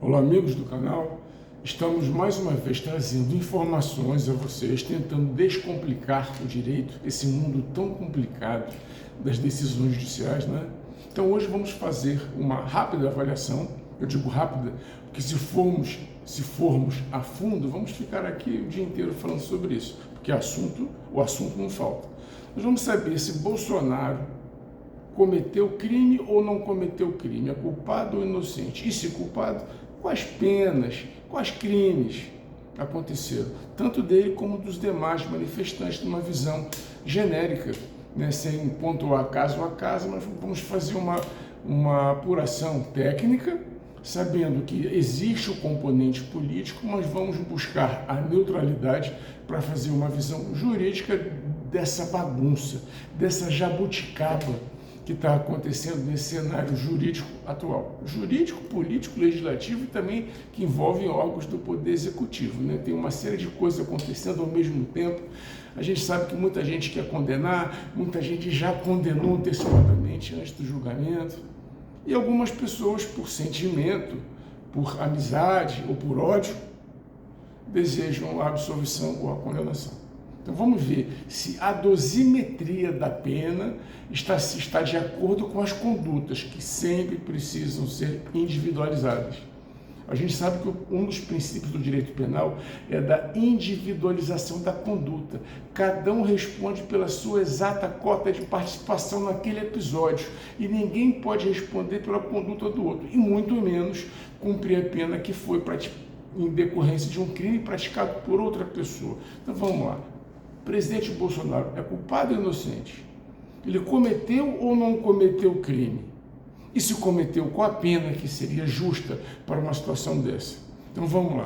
Olá, amigos do canal. Estamos mais uma vez trazendo informações a vocês, tentando descomplicar o direito, esse mundo tão complicado das decisões judiciais, né? Então hoje vamos fazer uma rápida avaliação. Eu digo rápida porque se formos a fundo, vamos ficar aqui o dia inteiro falando sobre isso, porque o assunto não falta. Nós vamos saber se Bolsonaro cometeu crime ou não cometeu crime, é culpado ou inocente, e se culpado, quais penas, quais crimes aconteceram, tanto dele como dos demais manifestantes, numa visão genérica, né, sem pontuar caso a caso, mas vamos fazer uma apuração técnica, sabendo que existe o componente político, mas vamos buscar a neutralidade para fazer uma visão jurídica dessa bagunça, dessa jabuticaba que está acontecendo nesse cenário jurídico atual. Jurídico, político, legislativo e também que envolve órgãos do Poder Executivo, né? Tem uma série de coisas acontecendo ao mesmo tempo. A gente sabe que muita gente quer condenar, muita gente já condenou antecipadamente antes do julgamento. E algumas pessoas, por sentimento, por amizade ou por ódio, desejam a absolvição ou a condenação. Então vamos ver se a dosimetria da pena está de acordo com as condutas que sempre precisam ser individualizadas. A gente sabe que um dos princípios do direito penal é da individualização da conduta. Cada um responde pela sua exata cota de participação naquele episódio e ninguém pode responder pela conduta do outro, e muito menos cumprir a pena que foi em decorrência de um crime praticado por outra pessoa. Então vamos lá. O presidente Bolsonaro é culpado ou inocente? Ele cometeu ou não cometeu crime? E se cometeu, qual a pena que seria justa para uma situação dessa? Então vamos lá.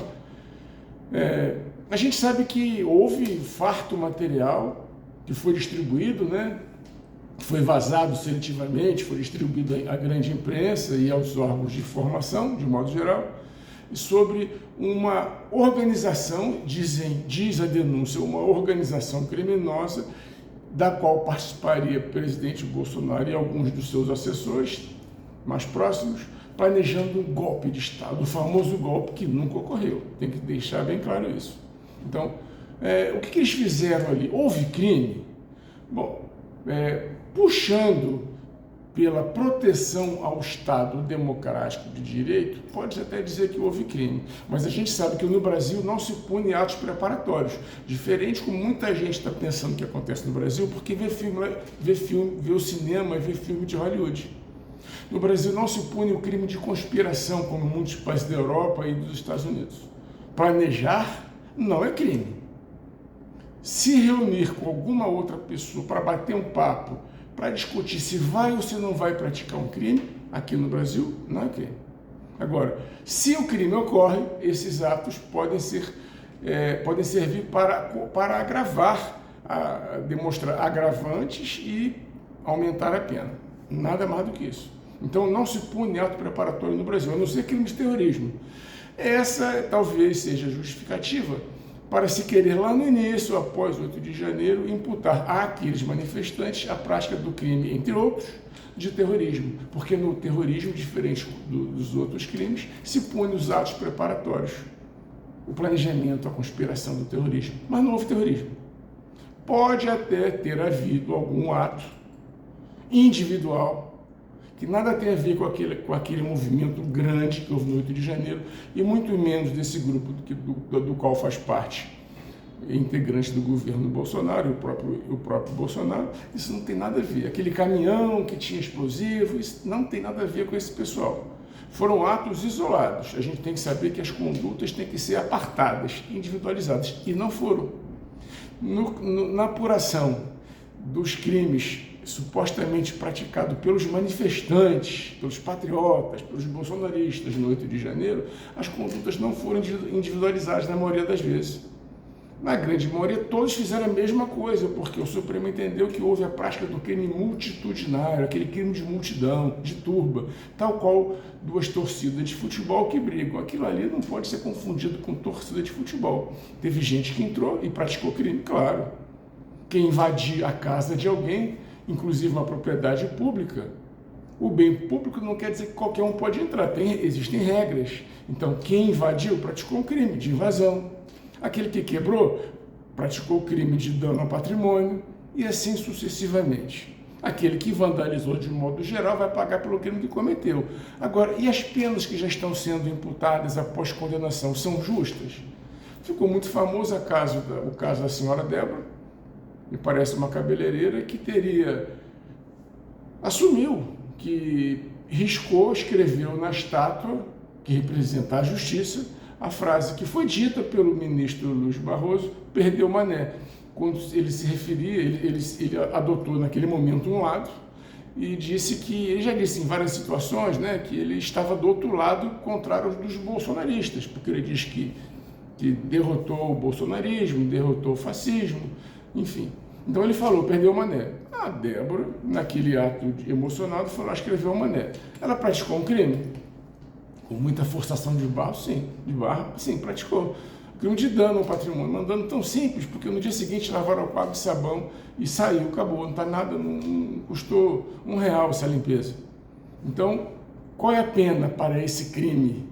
A gente sabe que houve farto material que foi distribuído, né? Foi vazado seletivamente, foi distribuído à grande imprensa e aos órgãos de informação, de modo geral, sobre uma organização, diz a denúncia, uma organização criminosa da qual participaria o presidente Bolsonaro e alguns dos seus assessores mais próximos, planejando um golpe de Estado, o famoso golpe que nunca ocorreu. Tem que deixar bem claro isso. Então, o que eles fizeram ali? Houve crime? Bom, puxando pela proteção ao Estado democrático de direito, pode até dizer que houve crime, mas a gente sabe que no Brasil não se pune atos preparatórios, diferente como muita gente está pensando que acontece no Brasil, porque vê o cinema e vê filme de Hollywood. No Brasil não se pune o crime de conspiração, como em muitos países da Europa e dos Estados Unidos. Planejar não é crime. Se reunir com alguma outra pessoa para bater um papo, para discutir se vai ou se não vai praticar um crime, aqui no Brasil, não é crime. Agora, se o crime ocorre, esses atos podem servir para agravar, demonstrar agravantes e aumentar a pena. Nada mais do que isso. Então, não se pune ato preparatório no Brasil, a não ser crime de terrorismo. Essa talvez seja a justificativa para se querer lá no início, após 8 de janeiro, imputar àqueles manifestantes a prática do crime, entre outros, de terrorismo. Porque no terrorismo, diferente dos outros crimes, se pune os atos preparatórios, o planejamento, a conspiração do terrorismo. Mas não houve terrorismo. Pode até ter havido algum ato individual que nada tem a ver com aquele movimento grande que houve no 8 de janeiro, e muito menos desse grupo do qual faz parte integrante do governo Bolsonaro, o próprio Bolsonaro. Isso não tem nada a ver. Aquele caminhão que tinha explosivo, isso não tem nada a ver com esse pessoal. Foram atos isolados. A gente tem que saber que as condutas têm que ser apartadas, individualizadas, e não foram. Na apuração dos crimes supostamente praticado pelos manifestantes, pelos patriotas, pelos bolsonaristas no 8 de janeiro, as condutas não foram individualizadas na maioria das vezes. Na grande maioria, todos fizeram a mesma coisa, porque o Supremo entendeu que houve a prática do crime multitudinário, aquele crime de multidão, de turba, tal qual duas torcidas de futebol que brigam. Aquilo ali não pode ser confundido com torcida de futebol. Teve gente que entrou e praticou crime, claro. Quem invadir a casa de alguém, inclusive uma propriedade pública, o bem público não quer dizer que qualquer um pode entrar, existem regras. Então, quem invadiu praticou um crime de invasão. Aquele que quebrou praticou o crime de dano ao patrimônio e assim sucessivamente. Aquele que vandalizou de modo geral vai pagar pelo crime que cometeu. Agora, e as penas que já estão sendo imputadas após condenação são justas? Ficou muito famoso o caso da senhora Débora, me parece uma cabeleireira que assumiu que escreveu na estátua que representa a justiça a frase que foi dita pelo ministro Luiz Barroso: perdeu Mané. Quando ele se referia, ele adotou naquele momento um lado e disse que, ele já disse em várias situações, né, que ele estava do outro lado contrário dos bolsonaristas, porque ele diz que derrotou o bolsonarismo, derrotou o fascismo, enfim. Então ele falou, perdeu Mané. A Débora, naquele ato emocionado, foi lá escrever o Mané. Ela praticou um crime? Com muita forçação de barra, sim, praticou. Crime de dano ao patrimônio, mandando tão simples, porque no dia seguinte lavaram o quadro de sabão e saiu, acabou, não está nada, não custou R$1 essa limpeza. Então, qual é a pena para esse crime?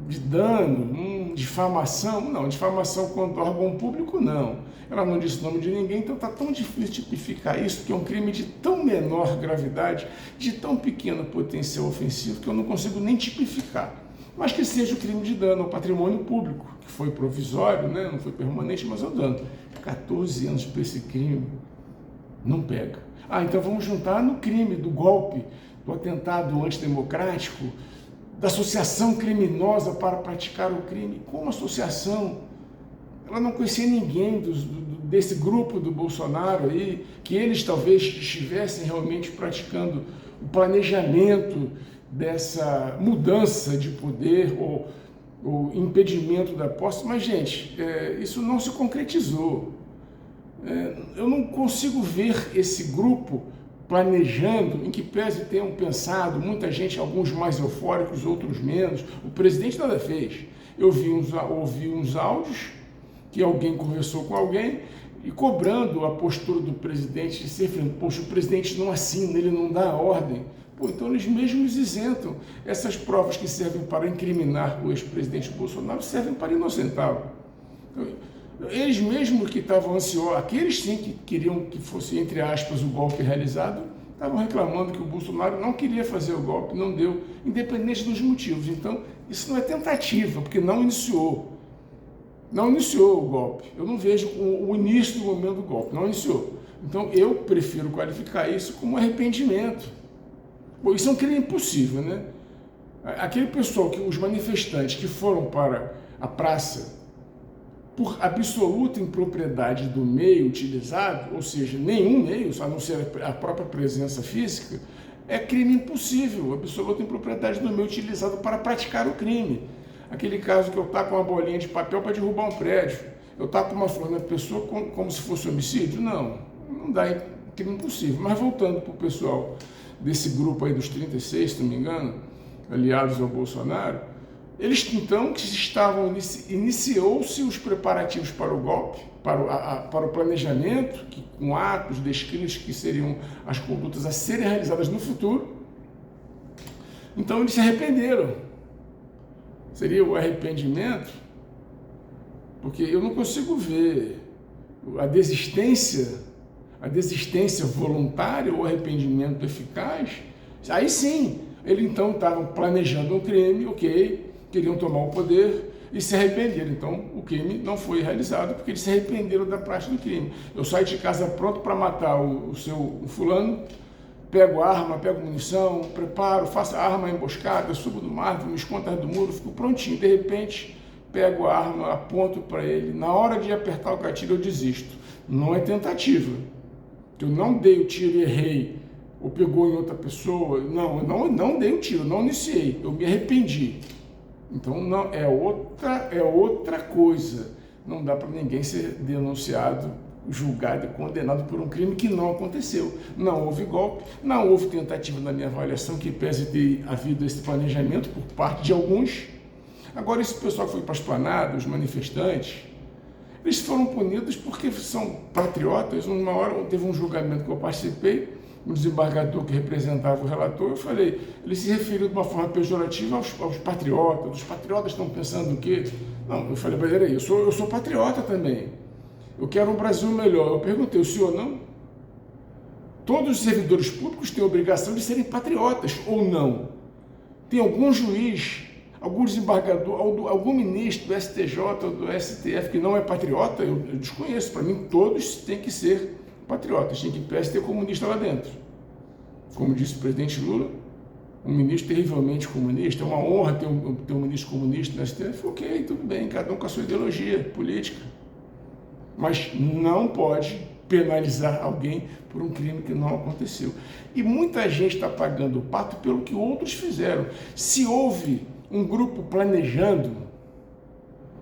De dano, difamação? Não, difamação contra órgão público, não. Ela não disse o nome de ninguém, então está tão difícil tipificar isso, que é um crime de tão menor gravidade, de tão pequeno potencial ofensivo, que eu não consigo nem tipificar. Mas que seja o crime de dano ao patrimônio público, que foi provisório, né? Não foi permanente, mas é o dano. 14 anos para esse crime, não pega. Então vamos juntar no crime do golpe, do atentado antidemocrático, da associação criminosa para praticar o crime. Como associação? Ela não conhecia ninguém desse grupo do Bolsonaro aí, que eles talvez estivessem realmente praticando o planejamento dessa mudança de poder ou impedimento da posse, mas, gente, isso não se concretizou. Eu não consigo ver esse grupo planejando, em que pese tenham pensado, muita gente, alguns mais eufóricos, outros menos. O presidente nada fez. Eu ouvi uns áudios que alguém conversou com alguém e cobrando a postura do presidente de ser frente. Poxa, o presidente não assina, ele não dá a ordem. Então eles mesmos isentam. Essas provas que servem para incriminar o ex-presidente Bolsonaro servem para inocentá-lo. Eles mesmos que estavam ansiosos, aqueles sim que queriam que fosse, entre aspas, o golpe realizado, estavam reclamando que o Bolsonaro não queria fazer o golpe, não deu, independente dos motivos. Então, isso não é tentativa, porque não iniciou. Não iniciou o golpe. Eu não vejo o início do momento do golpe, não iniciou. Então, eu prefiro qualificar isso como arrependimento. Bom, isso é um crime impossível, né? Aquele pessoal, os manifestantes que foram para a praça por absoluta impropriedade do meio utilizado, ou seja, nenhum meio, a não ser a própria presença física, é crime impossível, absoluta impropriedade do meio utilizado para praticar o crime. Aquele caso que eu taco uma bolinha de papel para derrubar um prédio, eu taco uma flor na pessoa como se fosse homicídio? Não dá, é crime impossível. Mas voltando para o pessoal desse grupo aí dos 36, se não me engano, aliados ao Bolsonaro, eles então que iniciou-se os preparativos para o golpe, para o planejamento, com atos descritos que seriam as condutas a serem realizadas no futuro. Então eles se arrependeram. Seria o arrependimento? Porque eu não consigo ver a desistência voluntária ou arrependimento eficaz. Aí sim, eles então estavam planejando um crime, ok, queriam tomar o poder e se arrependeram. Então, o crime não foi realizado porque eles se arrependeram da prática do crime. Eu saio de casa pronto para matar o fulano, pego a arma, pego munição, preparo, faço a arma emboscada, subo do mar, me escondo atrás do muro, fico prontinho. De repente, pego a arma, aponto para ele. Na hora de apertar o gatilho, eu desisto. Não é tentativa. Eu não dei o tiro e errei, ou pegou em outra pessoa. Não, eu não dei o tiro, não iniciei. Eu me arrependi. Então, não, é outra coisa. Não dá para ninguém ser denunciado, julgado e condenado por um crime que não aconteceu. Não houve golpe, não houve tentativa, na minha avaliação, que pese ter havido esse planejamento por parte de alguns. Agora, esse pessoal que foi para a esplanada, os manifestantes, eles foram punidos porque são patriotas. Uma hora teve um julgamento que eu participei, um desembargador que representava o relator, eu falei, ele se referiu de uma forma pejorativa aos patriotas. Os patriotas estão pensando o quê? Não, eu falei, peraí, eu sou patriota também. Eu quero um Brasil melhor. Eu perguntei, o senhor não? Todos os servidores públicos têm a obrigação de serem patriotas, ou não? Tem algum juiz, algum desembargador, algum ministro do STJ ou do STF que não é patriota? Eu desconheço. Para mim, todos têm que ser patriotas. Tem que ter comunista lá dentro. Como disse o presidente Lula, um ministro terrivelmente comunista. É uma honra ter um ministro comunista no STF. Ok, tudo bem, cada um com a sua ideologia política. Mas não pode penalizar alguém por um crime que não aconteceu. E muita gente está pagando o pato pelo que outros fizeram. Se houve um grupo planejando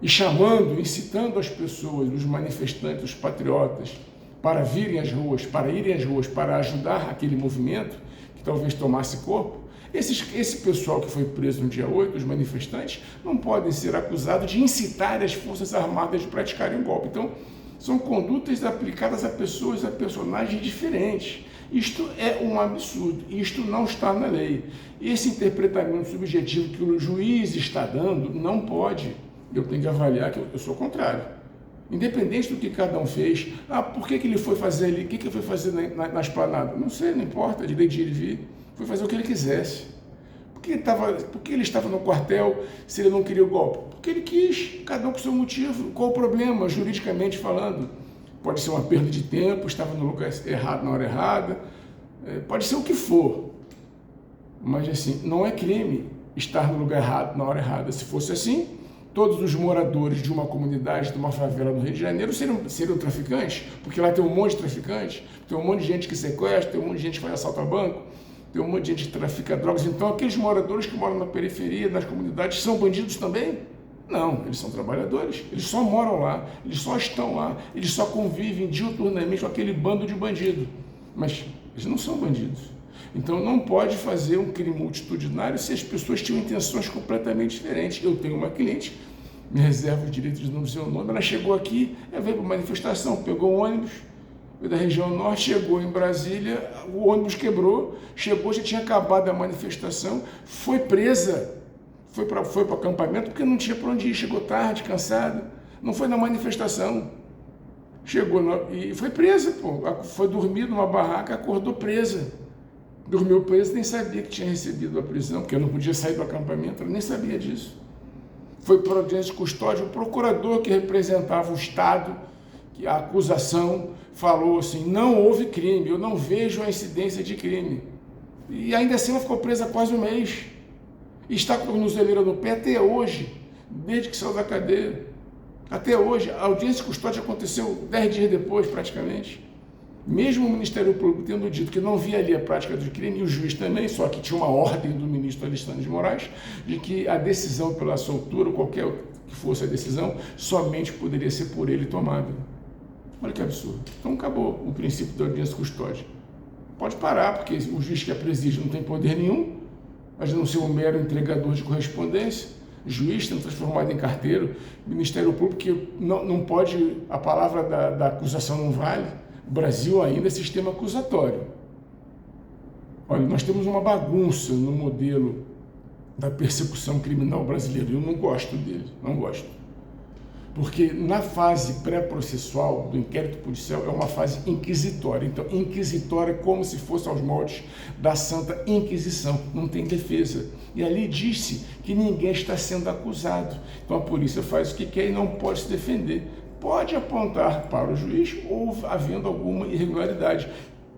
e chamando, incitando as pessoas, os manifestantes, os patriotas, para virem às ruas, para irem às ruas, para ajudar aquele movimento que talvez tomasse corpo, esse pessoal que foi preso no dia 8, os manifestantes, não podem ser acusados de incitar as Forças Armadas de praticarem um golpe. Então, são condutas aplicadas a pessoas, a personagens diferentes. Isto é um absurdo, isto não está na lei. Esse interpretamento subjetivo que o juiz está dando não pode. Eu tenho que avaliar que eu sou contrário. Independente do que cada um fez, por que ele foi fazer ali, o que ele foi fazer na esplanada? Não sei, não importa, direito de ir e vir. Foi fazer o que ele quisesse. Por que ele estava no quartel se ele não queria o golpe? Porque ele quis, cada um com seu motivo. Qual o problema, juridicamente falando? Pode ser uma perda de tempo, estava no lugar errado na hora errada, pode ser o que for. Mas assim, não é crime estar no lugar errado na hora errada. Se fosse assim, todos os moradores de uma comunidade, de uma favela no Rio de Janeiro seriam traficantes, porque lá tem um monte de traficantes, tem um monte de gente que sequestra, tem um monte de gente que faz assalto a banco, tem um monte de gente que trafica drogas. Então, aqueles moradores que moram na periferia, nas comunidades, são bandidos também? Não, eles são trabalhadores, eles só moram lá, eles só estão lá, eles só convivem diuturnamente com aquele bando de bandidos. Mas eles não são bandidos. Então, não pode fazer um crime multitudinário se as pessoas tinham intenções completamente diferentes. Eu tenho uma cliente, me reservo o direito de não dizer o nome, ela chegou aqui, veio para manifestação, pegou um ônibus, da região norte, chegou em Brasília, o ônibus quebrou, chegou, já tinha acabado a manifestação, foi presa, foi para o acampamento porque não tinha para onde ir, chegou tarde, cansada, não foi na manifestação, chegou e foi presa, foi dormir numa barraca, acordou presa, dormiu presa, nem sabia que tinha recebido a prisão, porque eu não podia sair do acampamento, ela nem sabia disso. Foi para audiência de custódia, o procurador que representava o Estado, que a acusação falou assim, não houve crime, eu não vejo a incidência de crime. E ainda assim ela ficou presa quase um mês. E está com a tornozeleira no pé até hoje, desde que saiu da cadeia. Até hoje, a audiência de custódia aconteceu 10 dias depois, praticamente. Mesmo o Ministério Público tendo dito que não via ali a prática do crime, e o juiz também, só que tinha uma ordem do ministro Alexandre de Moraes, de que a decisão pela soltura, qualquer que fosse a decisão, somente poderia ser por ele tomada. Olha que absurdo. Então acabou o princípio da audiência de custódia. Pode parar, porque o juiz que a preside não tem poder nenhum, mas não ser um mero entregador de correspondência. Juiz sendo transformado em carteiro, Ministério Público que não pode, a palavra da acusação não vale. O Brasil ainda é sistema acusatório. Olha, nós temos uma bagunça no modelo da persecução criminal brasileira. Eu não gosto dele, não gosto. Porque na fase pré-processual do inquérito policial é uma fase inquisitória. Então, inquisitória é como se fosse aos moldes da Santa Inquisição, não tem defesa. E ali diz-se que ninguém está sendo acusado. Então a polícia faz o que quer e não pode se defender. Pode apontar para o juiz ou havendo alguma irregularidade,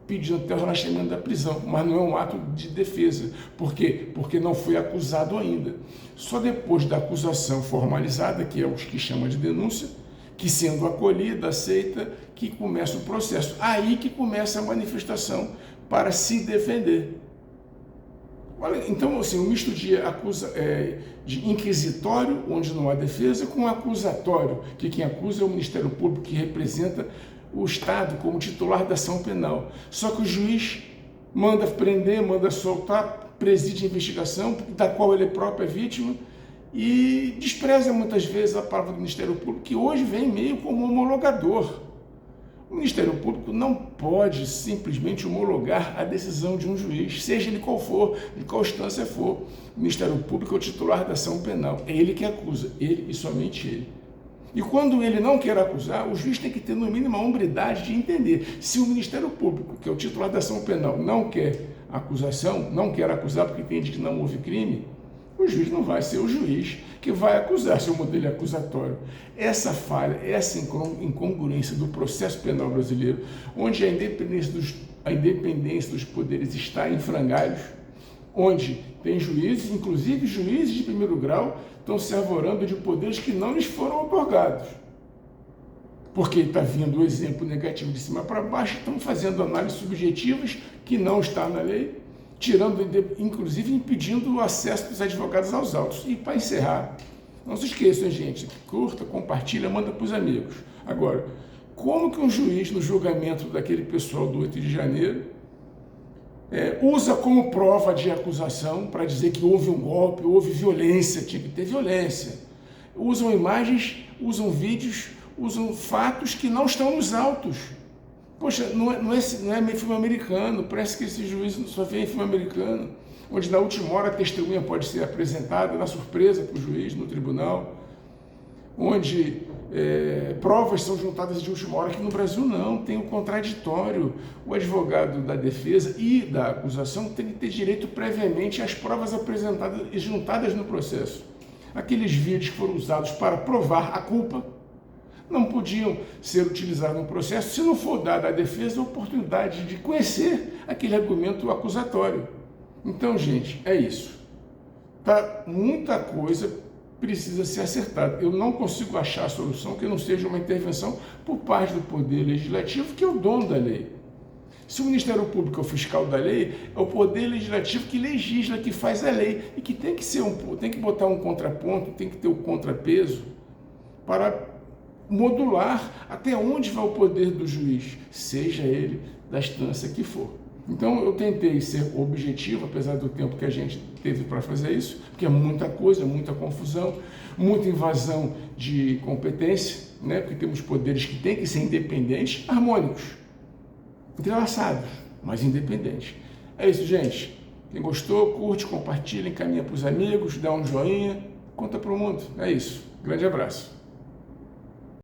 pedindo até o relaxamento da prisão, mas não é um ato de defesa. Por quê? Porque não foi acusado ainda. Só depois da acusação formalizada, que é o que chama de denúncia, que sendo acolhida, aceita, que começa o processo. Aí que começa a manifestação para se defender. Olha, então, assim, um misto de inquisitório, onde não há defesa, com acusatório, que quem acusa é o Ministério Público, que representa o Estado como titular da ação penal. Só que o juiz manda prender, manda soltar, preside a investigação, da qual ele próprio é vítima, e despreza muitas vezes a palavra do Ministério Público, que hoje vem meio como homologador. O Ministério Público não pode simplesmente homologar a decisão de um juiz, seja ele qual for, de qual instância for. O Ministério Público é o titular da ação penal, é ele que acusa, ele e somente ele. E quando ele não quer acusar, o juiz tem que ter no mínimo a hombridade de entender. Se o Ministério Público, que é o titular da ação penal, não quer acusação, não quer acusar porque entende que não houve crime, o juiz não vai ser o juiz que vai acusar seu modelo acusatório. Essa falha, essa incongruência do processo penal brasileiro, onde a independência dos poderes está em frangalhos, onde tem juízes, inclusive juízes de primeiro grau, estão se arvorando de poderes que não lhes foram otorgados. Porque está vindo o exemplo negativo de cima para baixo, estão fazendo análises subjetivas que não está na lei, tirando, inclusive impedindo o acesso dos advogados aos autos. E para encerrar, não se esqueçam, gente, curta, compartilha, manda para os amigos. Agora, como que um juiz no julgamento daquele pessoal do 8 de janeiro usa como prova de acusação para dizer que houve um golpe, houve violência, tinha que ter violência. Usam imagens, usam vídeos, usam fatos que não estão nos autos. Poxa, não é filme americano, parece que esse juiz só vê em filme americano, onde na última hora a testemunha pode ser apresentada na surpresa para o juiz no tribunal, onde provas são juntadas de última hora. Aqui no Brasil não, tem o contraditório. O advogado da defesa e da acusação tem que ter direito previamente às provas apresentadas e juntadas no processo. Aqueles vídeos que foram usados para provar a culpa não podiam ser utilizados no processo se não for dada à defesa a oportunidade de conhecer aquele argumento acusatório. Então, gente, é isso. Muita coisa precisa ser acertada. Eu não consigo achar a solução que não seja uma intervenção por parte do Poder Legislativo, que é o dono da lei. Se o Ministério Público é o fiscal da lei, é o Poder Legislativo que legisla, que faz a lei, e que tem que botar um contraponto, tem que ter o contrapeso para modular até onde vai o poder do juiz, seja ele da instância que for. Então eu tentei ser objetivo, apesar do tempo que a gente teve para fazer isso, porque é muita coisa, muita confusão, muita invasão de competência, né? Porque temos poderes que têm que ser independentes, harmônicos, entrelaçados, mas independentes. É isso, gente. Quem gostou, curte, compartilha, encaminha para os amigos, dá um joinha, conta para o mundo. É isso. Grande abraço.